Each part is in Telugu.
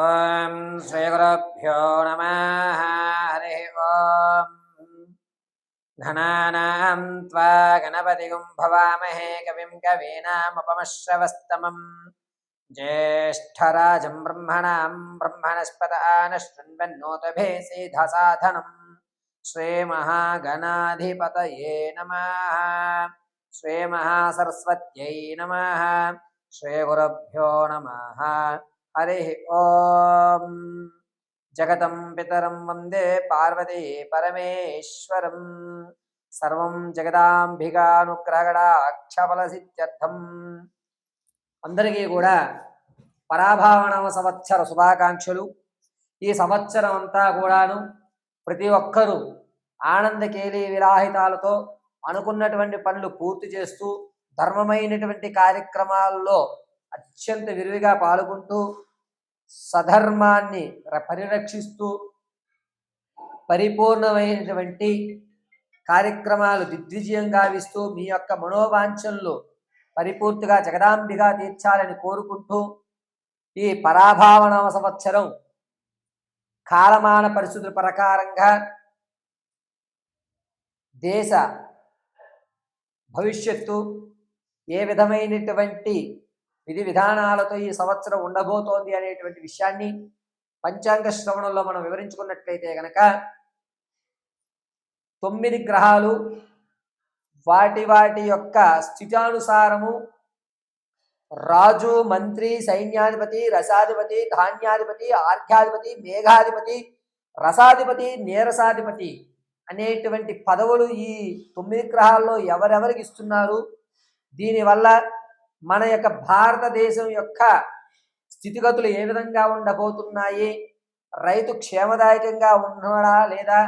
ఓం శ్రీ గురుభ్యో నమః. హరి ఓం. ఘనానాం త్వా గణపతిగుం భవామహే కవిం కవీనాముపమశ్రవస్తమం జ్యేష్ఠరాజం బ్రహ్మణాం బ్రహ్మణస్పత ఆనశృణ్వన్నోతభే సిద్ధసాధనం. శ్రీమహాగణాధిపతయే నమః. శ్రీమహాసరస్వత్యై నమః. శ్రీగురుభ్యో నమః. హరి ఓం. జగతం పితరం వందే పార్వతీ పరమేశ్వరం. సర్వం జగదాంబికానుగ్రహగడాక్షఫలసిద్ధ్యర్థం. అందరికీ కూడా పరాభావనవ సంవత్సర శుభాకాంక్షలు. ఈ సంవత్సరం అంతా కూడాను ప్రతి ఒక్కరూ ఆనందకేలి విలాహితాలతో అనుకున్నటువంటి పనులు పూర్తి చేస్తూ ధర్మమైనటువంటి కార్యక్రమాల్లో అత్యంత విరివిగా పాల్గొంటూ సధర్మాన్ని పరిరక్షిస్తూ పరిపూర్ణమైనటువంటి కార్యక్రమాలు దిగ్విజయం గావిస్తూ మీ యొక్క మనోవాంఛనలు పరిపూర్తిగా జగదాంబిగా తీర్చాలని కోరుకుంటూ ఈ పరాభావనవ సంవత్సరం కాలమాన పరిస్థితుల ప్రకారంగా దేశ భవిష్యత్తు ఏ విధమైనటువంటి విధి విధానాలతో ఈ సంవత్సరం ఉండబోతోంది అనేటువంటి విషయాన్ని పంచాంగ శ్రవణంలో మనం వివరించుకున్నట్లయితే కనుక 9 గ్రహాలు వాటి వాటి యొక్క స్థితానుసారము రాజు, మంత్రి, సైన్యాధిపతి, రసాధిపతి, ధాన్యాధిపతి, ఆర్ఘ్యాధిపతి, మేఘాధిపతి, రసాధిపతి, నీరసాధిపతి అనేటువంటి పదవులు ఈ 9 గ్రహాల్లో ఎవరెవరికి ఇస్తున్నారు, దీనివల్ల మన యొక్క భారతదేశం యొక్క స్థితిగతులు ఏ విధంగా ఉండబోతున్నాయి, రైతు క్షేమదాయకంగా ఉన్నాడా లేదా,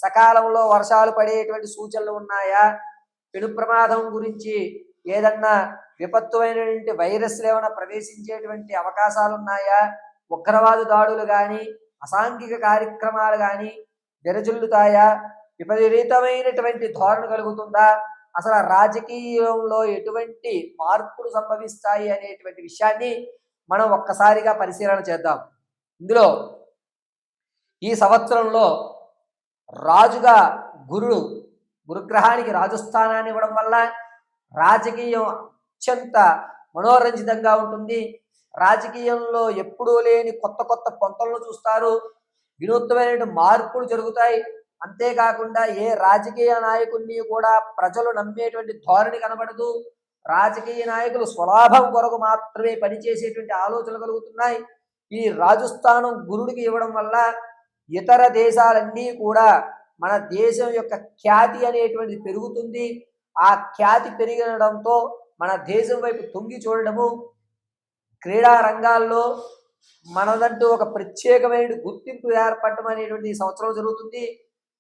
సకాలంలో వర్షాలు పడేటువంటి సూచనలు ఉన్నాయా, పెను ప్రమాదం గురించి ఏదన్నా విపత్తుమైనటువంటి వైరస్లు ఏమైనా ప్రవేశించేటువంటి అవకాశాలు ఉన్నాయా, ఉగ్రవాద దాడులు కానీ అసాంఘిక కార్యక్రమాలు కానీ విరజిల్లుతాయా, విపరీతమైనటువంటి ధోరణి కలుగుతుందా, అసలు రాజకీయంలో ఎటువంటి మార్పులు సంభవిస్తాయి అనేటువంటి విషయాన్ని మనం ఒక్కసారిగా పరిశీలన చేద్దాం. ఇందులో ఈ సంవత్సరంలో రాజుగా గురుగ్రహానికి రాజస్థానాన్ని ఇవ్వడం వల్ల రాజకీయం అత్యంత మనోరంజితంగా ఉంటుంది. రాజకీయంలో ఎప్పుడూ లేని కొత్త కొత్త పొంతలను చూస్తారు, వినూత్నమైన మార్పులు జరుగుతాయి. అంతేకాకుండా ఏ రాజకీయ నాయకుడిని కూడా ప్రజలు నమ్మేటువంటి ధోరణి కనబడదు. రాజకీయ నాయకులు స్వలాభం కొరకు మాత్రమే పనిచేసేటువంటి ఆలోచనలు కలుగుతున్నాయి. ఈ రాజస్థానం గురుడికి ఇవ్వడం వల్ల ఇతర దేశాలన్నీ కూడా మన దేశం యొక్క ఖ్యాతి అనేటువంటిది పెరుగుతుంది. ఆ ఖ్యాతి పెరగడంతో మన దేశం వైపు తొంగి చూడడము, క్రీడా రంగాల్లో మనదంటూ ఒక ప్రత్యేకమైన గుర్తింపు ఏర్పడటం అనేటువంటి ఈ సంవత్సరం జరుగుతుంది.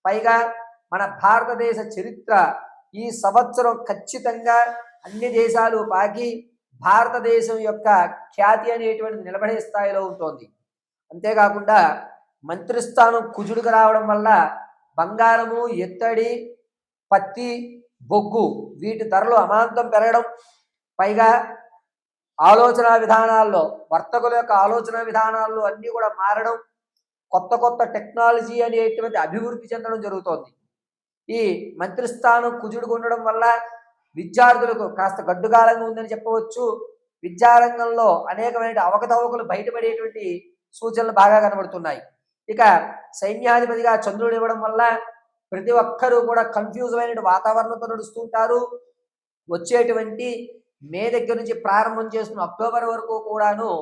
పైగా మన భారతదేశ చరిత్ర ఈ సంవత్సరం ఖచ్చితంగా అన్ని దేశాలు పాకి భారతదేశం యొక్క ఖ్యాతి అనేటువంటిది నిలబడే స్థాయిలో ఉంటుంది. అంతేకాకుండా మంత్రిస్థానం కుజుడికి రావడం వల్ల బంగారము, ఎత్తడి, పత్తి, బొగ్గు వీటి ధరలు అమాంతం పెరగడం, పైగా ఆలోచన విధానాల్లో వర్తకుల యొక్క ఆలోచన విధానాల్లో అన్నీ కూడా మారడం, కొత్త కొత్త టెక్నాలజీ అనేటువంటి అభివృద్ధి చెందడం జరుగుతోంది. ఈ మంత్రిస్థానం కుజుడుకు ఉండడం వల్ల విద్యార్థులకు కాస్త గడ్డుకాలంగా ఉందని చెప్పవచ్చు. విద్యారంగంలో అనేకమైన అవకతవకలు బయటపడేటువంటి సూచనలు బాగా కనబడుతున్నాయి. ఇక సైన్యాధిపతిగా చంద్రుడు ఇవ్వడం వల్ల ప్రతి ఒక్కరూ కూడా కన్ఫ్యూజ్ అయిన వాతావరణంతో నడుస్తుంటారు. వచ్చేటువంటి మే దగ్గర నుంచి ప్రారంభం చేసుకున్న అక్టోబర్ వరకు కూడాను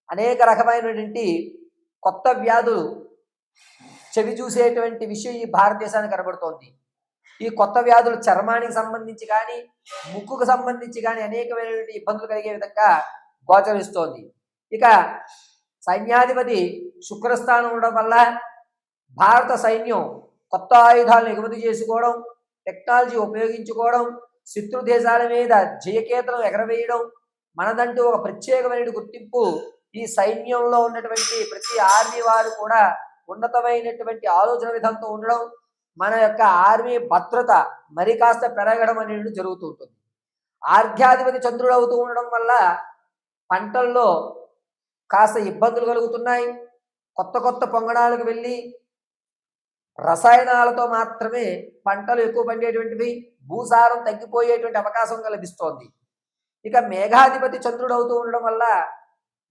అనేక రకమైనటువంటి కొత్త వ్యాధులు చెవి చూసేటువంటి విషయం ఈ భారతదేశానికి కనబడుతోంది. ఈ కొత్త వ్యాధులు చర్మానికి సంబంధించి కానీ ముక్కుకు సంబంధించి కానీ అనేకమైనటువంటి ఇబ్బందులు కలిగే విధంగా గోచరిస్తోంది. ఇక సైన్యాధిపతి శుక్రస్థానం ఉండడం వల్ల భారత సైన్యం కొత్త ఆయుధాలను ఎగుమతి చేసుకోవడం, టెక్నాలజీ ఉపయోగించుకోవడం, శత్రు దేశాల మీద జయకేతనం ఎగరవేయడం, మనదంటూ ఒక ప్రత్యేకమైన గుర్తింపు ఈ సైన్యంలో ఉన్నటువంటి ప్రతి ఆర్మీ వారు కూడా ఉన్నతమైనటువంటి ఆలోచన విధానంతో ఉండడం, మన యొక్క ఆర్మీ భద్రత మరి కాస్త పెరగడం అనేది జరుగుతూ ఉంటుంది. ఆర్ఘ్యాధిపతి చంద్రుడు అవుతూ ఉండడం వల్ల పంటల్లో కాస్త ఇబ్బందులు కలుగుతున్నాయి. కొత్త కొత్త పొంగణాలకు వెళ్ళి రసాయనాలతో మాత్రమే పంటలు ఎక్కువ పండేటువంటివి, భూసారం తగ్గిపోయేటువంటి అవకాశం లభిస్తోంది. ఇక మేఘాధిపతి చంద్రుడు అవుతూ ఉండడం వల్ల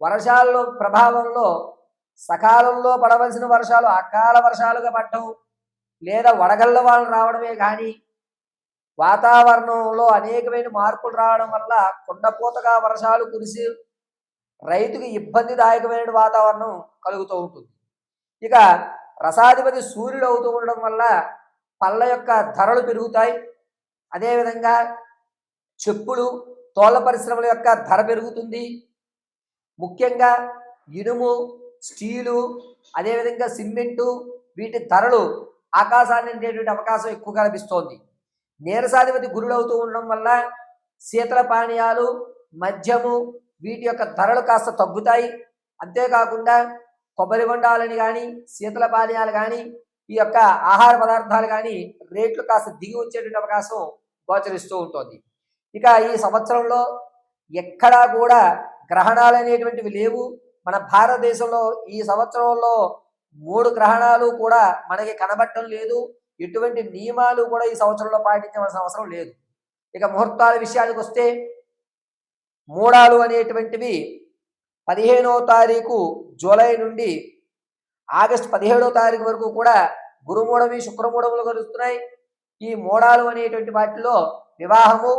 వర్షాల్లో ప్రభావంలో సకాలంలో పడవలసిన వర్షాలు అకాల వర్షాలుగా పడటం, లేదా వడగళ్ళ వాళ్ళు రావడమే కానీ వాతావరణంలో అనేకమైన మార్పులు రావడం వల్ల కుండపోతగా వర్షాలు కురిసి రైతుకి ఇబ్బందిదాయకమైన వాతావరణం కలుగుతూ ఉంటుంది. ఇక రసాధిపతి సూర్యుడు అవుతూ ఉండడం వల్ల పళ్ళ యొక్క ధరలు పెరుగుతాయి. అదేవిధంగా చెప్పులు, తోళ్ల పరిశ్రమల యొక్క ధర పెరుగుతుంది. ముఖ్యంగా ఇనుము, స్టీలు, అదేవిధంగా సిమెంటు, వీటి ధరలు ఆకాశాన్ని అందేటువంటి అవకాశం ఎక్కువగా లభిస్తోంది. నీరసాధిపతి గురుడు అవుతూ ఉండడం వల్ల శీతల పానీయాలు, మద్యము, వీటి యొక్క ధరలు కాస్త తగ్గుతాయి. అంతేకాకుండా కొబ్బరి బొండాలని కానీ, శీతల పానీయాలు కానీ, ఈ యొక్క ఆహార పదార్థాలు కానీ రేట్లు కాస్త దిగి వచ్చేటువంటి అవకాశం గోచరిస్తూ ఉంటుంది. ఇక ఈ సంవత్సరంలో ఎక్కడా కూడా గ్రహణాలు అనేటువంటివి లేవు. మన భారతదేశంలో ఈ సంవత్సరంలో 3 గ్రహణాలు కూడా మనకి కనబడటం లేదు. ఎటువంటి నియమాలు కూడా ఈ సంవత్సరంలో పాటించవలసిన అవసరం లేదు. ఇక ముహూర్తాల విషయానికి వస్తే మూడాలు అనేటువంటివి 15వ తారీఖు జూలై నుండి ఆగస్టు 17వ తారీఖు వరకు కూడా గురుమూఢమి, శుక్రమూఢములు కలుస్తున్నాయి. ఈ మూడాలు అనేటువంటి వాటిలో వివాహము,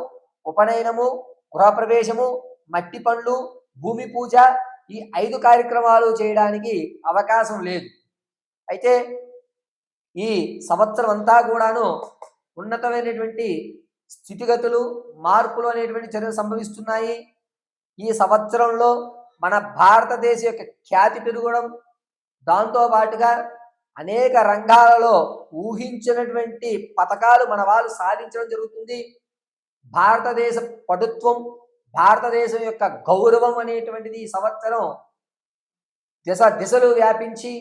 ఉపనయనము, గృహప్రవేశము, మట్టి పనులు, భూమి పూజ, ఈ 5 కార్యక్రమాలు చేయడానికి అవకాశం లేదు. అయితే ఈ సంవత్సరం అంతా కూడాను ఉన్నతమైనటువంటి స్థితిగతులు, మార్పులు అనేటువంటి చర్యలు సంభవిస్తున్నాయి. ఈ సంవత్సరంలో మన భారతదేశ యొక్క ఖ్యాతి పెరగడం, దాంతో పాటుగా అనేక రంగాలలో ఊహించినటువంటి పథకాలు మన వాళ్ళు సాధించడం జరుగుతుంది. భారతదేశ పటుత్వం, భారతదేశం యొక్క గౌరవం అనేటువంటిది ఈ సంవత్సరం దిశలు వ్యాపించి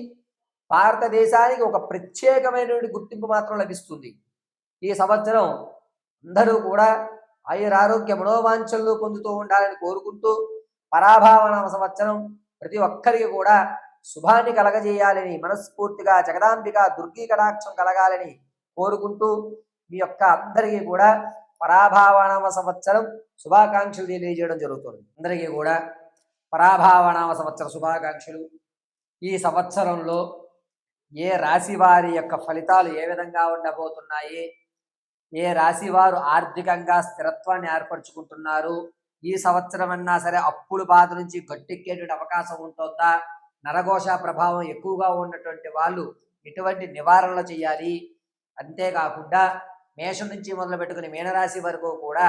భారతదేశానికి ఒక ప్రత్యేకమైనటువంటి గుర్తింపు మాత్రం లభిస్తుంది. ఈ సంవత్సరం అందరూ కూడా ఆయురారోగ్య మనోవాంఛలు పొందుతూ ఉండాలని కోరుకుంటూ, పరాభావన సంవత్సరం ప్రతి ఒక్కరికి కూడా శుభాన్ని కలగజేయాలని మనస్ఫూర్తిగా జగదాంబిక దుర్గీ కటాక్షం కలగాలని కోరుకుంటూ మీ యొక్క అందరికీ కూడా పరాభావనామ సంవత్సరం శుభాకాంక్షలు తెలియజేయడం జరుగుతుంది. అందరికీ కూడా పరాభావనామ సంవత్సర శుభాకాంక్షలు. ఈ సంవత్సరంలో ఏ రాశి వారి యొక్క ఫలితాలు ఏ విధంగా ఉండబోతున్నాయి, ఏ రాశి వారు ఆర్థికంగా స్థిరత్వాన్ని ఏర్పరచుకుంటున్నారు, ఈ సంవత్సరం అన్నా సరే అప్పుల బాధ నుంచి గట్టెక్కేటువంటి అవకాశం ఉంటుందా, నరఘోష ప్రభావం ఎక్కువగా ఉన్నటువంటి వాళ్ళు ఎటువంటి నివారణలు చేయాలి, అంతేకాకుండా మేషం నుంచి మొదలు పెట్టుకుని మీనరాశి వరకు కూడా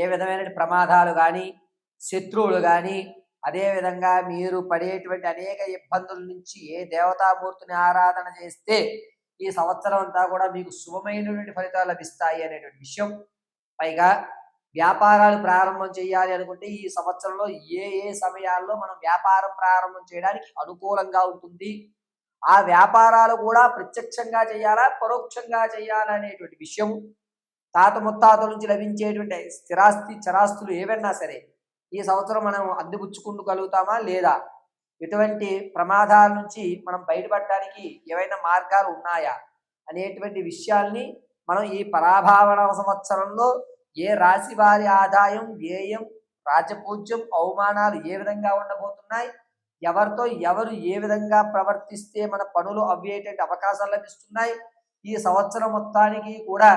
ఏ విధమైన ప్రమాదాలు కానీ, శత్రువులు కానీ, అదేవిధంగా మీరు పడేటువంటి అనేక ఇబ్బందుల నుంచి ఏ దేవతామూర్తిని ఆరాధన చేస్తే ఈ సంవత్సరం అంతా కూడా మీకు శుభమైనటువంటి ఫలితాలు లభిస్తాయి అనేటువంటి విషయం. పైగా వ్యాపారాలు ప్రారంభం చేయాలి అనుకుంటే ఈ సంవత్సరంలో ఏ ఏ సమయాల్లో మనం వ్యాపారం ప్రారంభం చేయడానికి అనుకూలంగా ఉంటుంది, ఆ వ్యాపారాలు కూడా ప్రత్యక్షంగా చేయాలా, పరోక్షంగా చేయాలా అనేటువంటి విషయం. తాత ముత్తాతల నుంచి లభించేటువంటి స్థిరాస్తి చరాస్తులు ఏవైనా సరే ఈ సంవత్సరం మనం అందిపుచ్చుకుంటగలుగుతామా లేదా, ఎటువంటి ప్రమాదాల నుంచి మనం బయటపడడానికి ఏవైనా మార్గాలు ఉన్నాయా అనేటువంటి విషయాల్ని మనం ఈ పరాభావన సంవత్సరంలో ఏ రాశి వారి ఆదాయం, వ్యయం, రాజపూజ్యం, అవమానాలు ఏ విధంగా ఉండబోతున్నాయి, ఎవరితో ఎవరు ఏ విధంగా ప్రవర్తిస్తే మన పనులు అవ్వేటువంటి అవకాశాలు లభిస్తున్నాయి, ఈ సంవత్సరం మొత్తానికి కూడా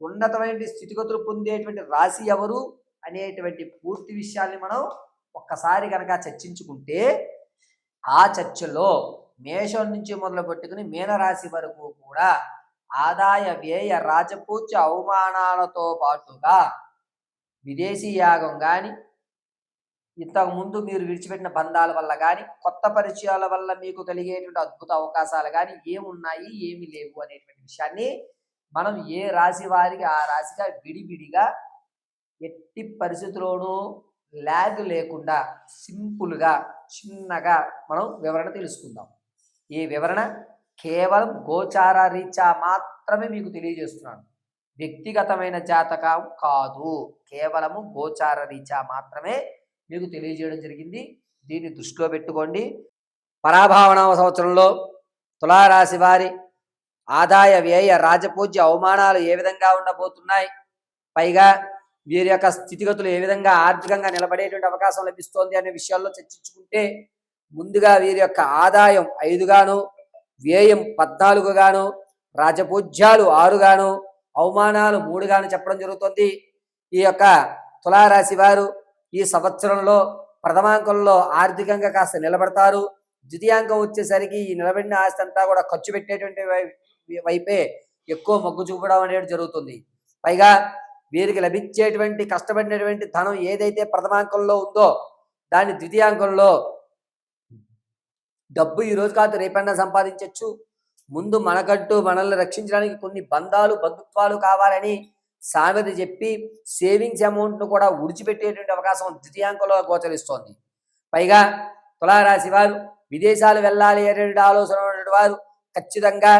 ఉన్నతమైన స్థితిగతులు పొందేటువంటి రాశి ఎవరు అనేటువంటి పూర్తి విషయాల్ని మనం ఒక్కసారి కనుక చర్చించుకుంటే ఆ చర్చలో మేషం నుంచి మొదలు పెట్టుకుని మీనరాశి వరకు కూడా ఆదాయ, వ్యయ, రాజపూజ్య, అవమానాలతో పాటుగా విదేశీ యాగం కానీ, ఇంతకుముందు మీరు విడిచిపెట్టిన బంధాల వల్ల కానీ, కొత్త పరిచయాల వల్ల మీకు కలిగేటువంటి అద్భుత అవకాశాలు కానీ ఏమున్నాయి, ఏమి లేవు అనేటువంటి విషయాన్ని మనం ఏ రాశి వారికి ఆ రాశిగా విడివిడిగా ఎట్టి పరిస్థితుల్లోనూ ల్యాగ్ లేకుండా సింపుల్గా చిన్నగా మనం వివరణ తెలుసుకుందాం. ఈ వివరణ కేవలం గోచార రీత్యా మాత్రమే మీకు తెలియజేస్తున్నాను, వ్యక్తిగతమైన జాతకం కాదు, కేవలము గోచార రీత్యా మాత్రమే మీకు తెలియజేయడం జరిగింది. దీన్ని దృష్టిలో పెట్టుకోండి. పరాభావనామ సంవత్సరంలో తులారాశి వారి ఆదాయ వ్యయ రాజపూజ్య అవమానాలు ఏ విధంగా ఉండబోతున్నాయి, పైగా వీరి యొక్క స్థితిగతులు ఏ విధంగా ఆర్థికంగా నిలబడేటువంటి అవకాశం లభిస్తోంది అనే విషయాల్లో చర్చించుకుంటే, ముందుగా వీరి యొక్క ఆదాయం 5 గాను, వ్యయం 14 గాను, రాజపూజ్యాలు 6 గాను, అవమానాలు 3 గాను చెప్పడం జరుగుతుంది. ఈ యొక్క తులారాశి వారు ఈ సంవత్సరంలో ప్రథమాంకంలో ఆర్థికంగా కాస్త నిలబడతారు. ద్వితీయాంకం వచ్చేసరికి ఈ నిలబడిన ఆస్తి అంతా కూడా ఖర్చు పెట్టేటువంటి వైపే ఎక్కువ మొగ్గు చూపడం అనేది జరుగుతుంది. పైగా వీరికి లభించేటువంటి కష్టపడినటువంటి ధనం ఏదైతే ప్రథమాంకంలో ఉందో దాన్ని ద్వితీయాంకంలో డబ్బు ఈ రోజు కాదు రేపన్నా సంపాదించవచ్చు. ముందు మనకంటూ మనల్ని రక్షించడానికి కొన్ని బంధాలు బంధుత్వాలు కావాలని సామెత చెప్పి సేవింగ్స్ అమౌంట్ను కూడా ఉడిచిపెట్టేటువంటి అవకాశం ద్వితీయాంకంలో గోచరిస్తోంది. పైగా తులారాశి వారు విదేశాలు వెళ్ళాలి అనేటువంటి ఆలోచన ఉన్నటువంటి వారు ఖచ్చితంగా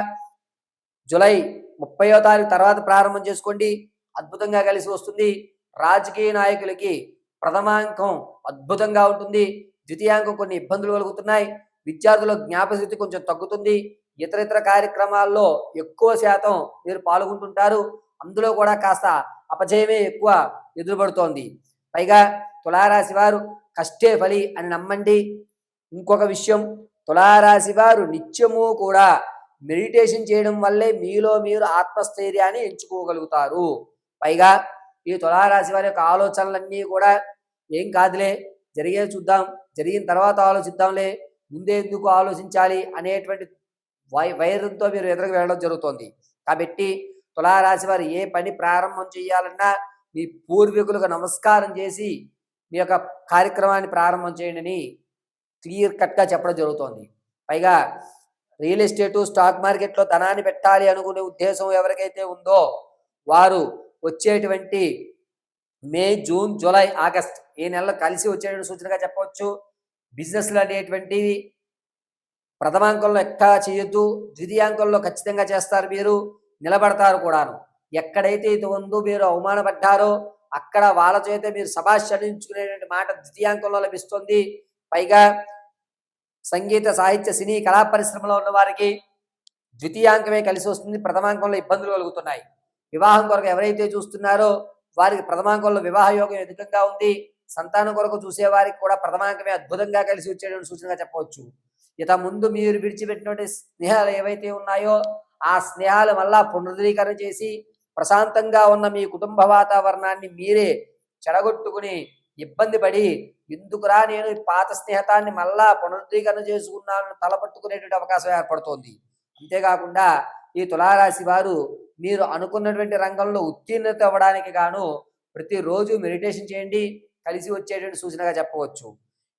జూలై 30వ తారీఖు తర్వాత ప్రారంభం చేసుకోండి, అద్భుతంగా కలిసి వస్తుంది. రాజకీయ నాయకులకి ప్రథమాంకం అద్భుతంగా ఉంటుంది, ద్వితీయాంకం కొన్ని ఇబ్బందులు కలుగుతున్నాయి. విద్యార్థుల జ్ఞాపశక్తి కొంచెం తగ్గుతుంది. ఇతర కార్యక్రమాల్లో ఎక్కువ శాతం మీరు పాల్గొంటుంటారు, అందులో కూడా కాస్త అపజయమే ఎక్కువ ఎదురుపడుతోంది. పైగా తులారాశి వారు కష్టే ఫలి అని నమ్మండి. ఇంకొక విషయం, తులారాశి వారు నిత్యము కూడా మెడిటేషన్ చేయడం వల్లే మీలో మీరు ఆత్మస్థైర్యాన్ని ఎంచుకోగలుగుతారు. పైగా ఈ తులారాశి వారి యొక్క ఆలోచనలన్నీ కూడా ఏం కాదులే, జరిగేది చూద్దాం, జరిగిన తర్వాత ఆలోచిద్దాంలే, ముందే ఎందుకు ఆలోచించాలి అనేటువంటి వైరంతో మీరు ఎదురుకు వెళ్ళడం జరుగుతుంది. కాబట్టి తులారాశి వారు ఏ పని ప్రారంభం చేయాలన్నా మీ పూర్వీకులకు నమస్కారం చేసి మీ యొక్క కార్యక్రమాన్ని ప్రారంభం చేయండి అని క్లియర్ కట్గా చెప్పడం జరుగుతోంది. పైగా రియల్ ఎస్టేటు స్టాక్ మార్కెట్లో ధనాన్ని పెట్టాలి అనుకునే ఉద్దేశం ఎవరికైతే ఉందో వారు వచ్చేటువంటి మే, జూన్, జూలై, ఆగస్ట్ ఈ నెలలో కలిసి వచ్చేటువంటి సూచనగా చెప్పవచ్చు. బిజినెస్లు అనేటువంటివి ప్రథమాంకంలో ఎక్కడా చేయొద్దు, ద్వితీయాంకంలో ఖచ్చితంగా చేస్తారు, మీరు నిలబడతారు కూడాను. ఎక్కడైతే ఇది ఉందో మీరు అవమానపడ్డారో అక్కడ వాళ్ళ చేత మీరు శభాష్ అనిపించుకునేటువంటి మాట ద్వితీయాంకంలో లభిస్తుంది. పైగా సంగీత సాహిత్య సినీ కళా పరిశ్రమలో ఉన్న వారికి ద్వితీయాంకమే కలిసి వస్తుంది, ప్రథమాంకంలో ఇబ్బందులు కలుగుతున్నాయి. వివాహం కొరకు ఎవరైతే చూస్తున్నారో వారికి ప్రథమాంకంలో వివాహ యోగం అధికంగా ఉంది. సంతానం కొరకు చూసేవారికి కూడా ప్రథమాంకమే అద్భుతంగా కలిసి వచ్చేటువంటి సూచనగా చెప్పవచ్చు. ఇక ముందు మీరు విడిచిపెట్టినటువంటి స్నేహాలు ఏవైతే ఉన్నాయో ఆ స్నేహాలు మళ్ళా పునరుద్ధరీకరణ చేసి ప్రశాంతంగా ఉన్న మీ కుటుంబ వాతావరణాన్ని మీరే చెడగొట్టుకుని ఇబ్బంది పడి ఎందుకురా నేను పాత స్నేహతాన్ని మళ్ళా పునరుద్ధరీకరణ చేసుకున్నాను తలపట్టుకునేటువంటి అవకాశం ఏర్పడుతోంది. అంతేకాకుండా ఈ తులారాశి వారు మీరు అనుకున్నటువంటి రంగంలో ఉత్తీర్ణత అవ్వడానికి గాను ప్రతిరోజు మెడిటేషన్ చేయండి, కలిసి వచ్చేటువంటి సూచనగా చెప్పవచ్చు.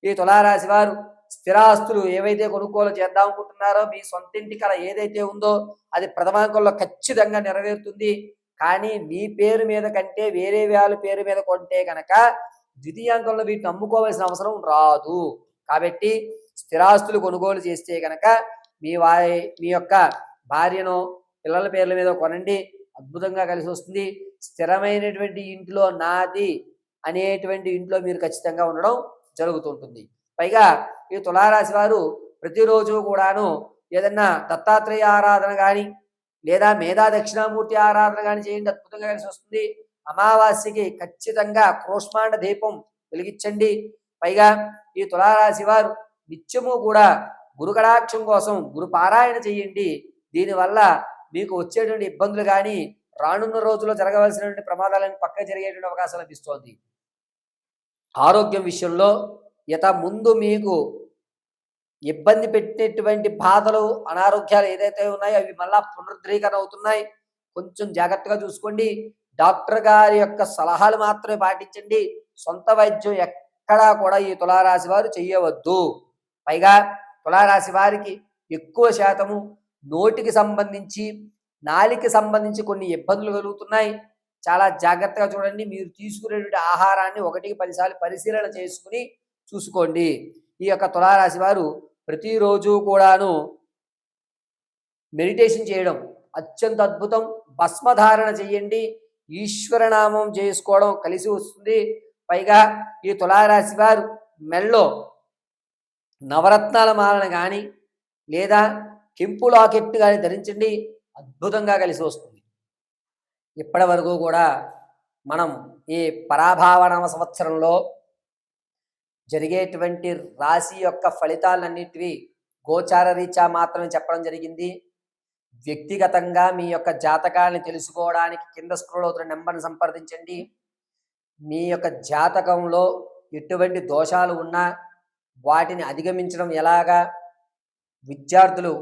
ఈ తులారాశి వారు స్థిరాస్తులు ఏవైతే కొనుగోలు చేద్దాం అనుకుంటున్నారో మీ సొంతింటి కళ ఏదైతే ఉందో అది ప్రథమాంకంలో ఖచ్చితంగా నెరవేరుతుంది. కానీ మీ పేరు మీద కంటే వేరే వాళ్ళ పేరు మీద కొంటే కనుక ద్వితీయాంకంలో వీటిని అమ్ముకోవాల్సిన అవసరం రాదు. కాబట్టి స్థిరాస్తులు కొనుగోలు చేస్తే కనుక మీ యొక్క భార్యను పిల్లల పేర్ల మీద కొనండి, అద్భుతంగా కలిసి వస్తుంది. స్థిరమైనటువంటి ఇంట్లో నాది అనేటువంటి ఇంట్లో మీరు ఖచ్చితంగా ఉండడం జరుగుతుంటుంది. పైగా ఈ తులారాశి వారు ప్రతిరోజు కూడాను ఏదన్నా దత్తాత్రేయ ఆరాధన కానీ లేదా మేధా దక్షిణామూర్తి ఆరాధన కానీ చేయండి, అద్భుతంగా కలిసి వస్తుంది. అమావాస్యకి ఖచ్చితంగా క్రోష్మాండ దీపం వెలిగించండి. పైగా ఈ తులారాశి వారు నిత్యము కూడా గురు కటాక్షం కోసం గురు పారాయణ చేయండి. దీనివల్ల మీకు వచ్చేటువంటి ఇబ్బందులు కానీ రానున్న రోజుల్లో జరగవలసినటువంటి ప్రమాదాలను పక్క జరిగేటువంటి అవకాశం లభిస్తోంది. ఆరోగ్యం విషయంలో ముందు మీకు ఇబ్బంది పెట్టేటువంటి బాధలు అనారోగ్యాలు ఏదైతే ఉన్నాయో అవి మళ్ళా పునరుద్ధరీకరణ అవుతున్నాయి, కొంచెం జాగ్రత్తగా చూసుకోండి. డాక్టర్ గారి యొక్క సలహాలు మాత్రమే పాటించండి, సొంత వైద్యం ఎక్కడా కూడా ఈ తులారాశి వారు చెయ్యవద్దు. పైగా తులారాశి వారికి ఎక్కువ శాతము నోటికి సంబంధించి నాలికి సంబంధించి కొన్ని ఇబ్బందులు కలుగుతున్నాయి, చాలా జాగ్రత్తగా చూడండి. మీరు తీసుకునేటువంటి ఆహారాన్ని 1-10 సార్లు పరిశీలన చేసుకుని చూసుకోండి. ఈ యొక్క తులారాశి వారు ప్రతిరోజు కూడాను మెడిటేషన్ చేయడం అత్యంత అద్భుతం. భస్మధారణ చేయండి, ఈశ్వరనామం చేసుకోవడం కలిసి వస్తుంది. పైగా ఈ తులారాశి వారు మెల్లో నవరత్నాల మాలను కానీ లేదా కెంపు లాకెట్ కానీ ధరించండి, అద్భుతంగా కలిసి వస్తుంది. ఇప్పటి వరకు కూడా మనం ఈ పరాభావనామ సంవత్సరంలో జరిగేటువంటి రాశి యొక్క ఫలితాలన్నిటివి గోచార రీత్యా మాత్రమే చెప్పడం జరిగింది. వ్యక్తిగతంగా మీ యొక్క జాతకాన్ని తెలుసుకోవడానికి కింద స్క్రోల్ అవుతున్న నెంబర్ని సంప్రదించండి. మీ యొక్క జాతకంలో ఎటువంటి దోషాలు ఉన్నా వాటిని అధిగమించడం ఎలాగా, విద్యార్థులు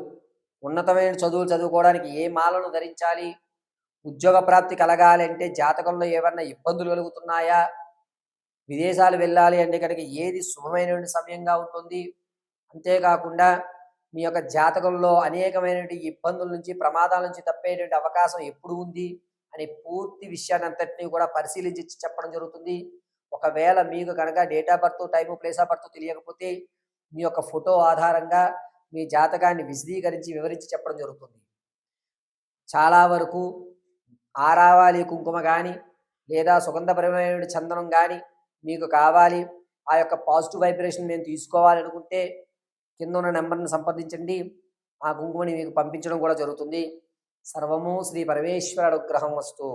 ఉన్నతమైన చదువులు చదువుకోవడానికి ఏ మాలను ధరించాలి, ఉద్యోగ ప్రాప్తి కలగాలి అంటే జాతకంలో ఏమన్నా ఇబ్బందులు కలుగుతున్నాయా, విదేశాలు వెళ్ళాలి అంటే కనుక ఏది శుభమైనటువంటి సమయంగా ఉంటుంది, అంతేకాకుండా మీ యొక్క జాతకంలో అనేకమైనటువంటి ఇబ్బందుల నుంచి ప్రమాదాల నుంచి తప్పేటువంటి అవకాశం ఎప్పుడు ఉంది అనే పూర్తి విషయాన్ని అంతటినీ కూడా పరిశీలించి చెప్పడం జరుగుతుంది. ఒకవేళ మీకు కనుక date of birth, time, place of birth తెలియకపోతే మీ యొక్క ఫోటో ఆధారంగా మీ జాతకాన్ని విశదీకరించి వివరించి చెప్పడం జరుగుతుంది. చాలా వరకు ఆరావాలి కుంకుమ కానీ లేదా సుగంధపరమైన చందనం కానీ మీకు కావాలి, ఆ యొక్క పాజిటివ్ వైబ్రేషన్ మేము తీసుకోవాలనుకుంటే కింద ఉన్న నెంబర్ని సంప్రదించండి. ఆ కుంకుమని మీకు పంపించడం కూడా జరుగుతుంది. సర్వము శ్రీ పరమేశ్వర అనుగ్రహం వస్తు.